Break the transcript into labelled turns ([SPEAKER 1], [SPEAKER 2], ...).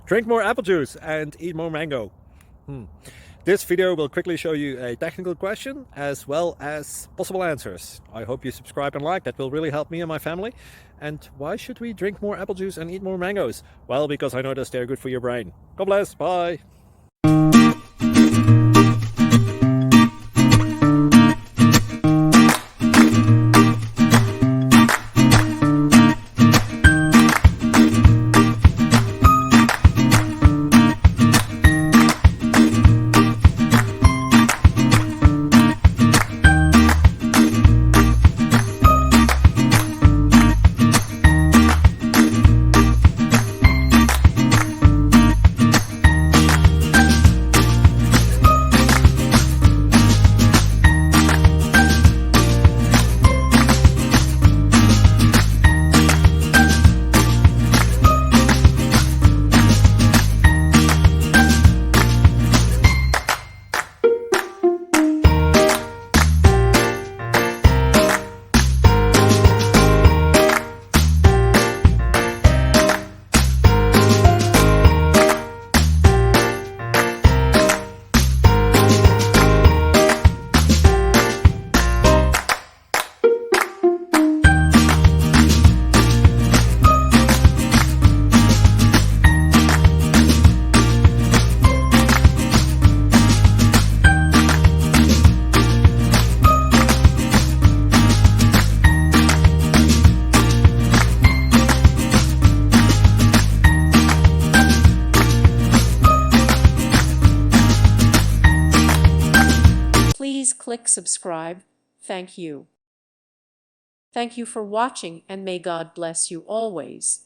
[SPEAKER 1] Drink more apple juice and eat more mango. This video will quickly show you a technical question as well as possible answers. I hope you subscribe and like, that will really help me and my family. And why should we drink more apple juice and eat more mangoes? Well, because I noticed they're good for your brain. God bless, bye.
[SPEAKER 2] Please click subscribe. Thank you. Thank you for watching, and may God bless you always.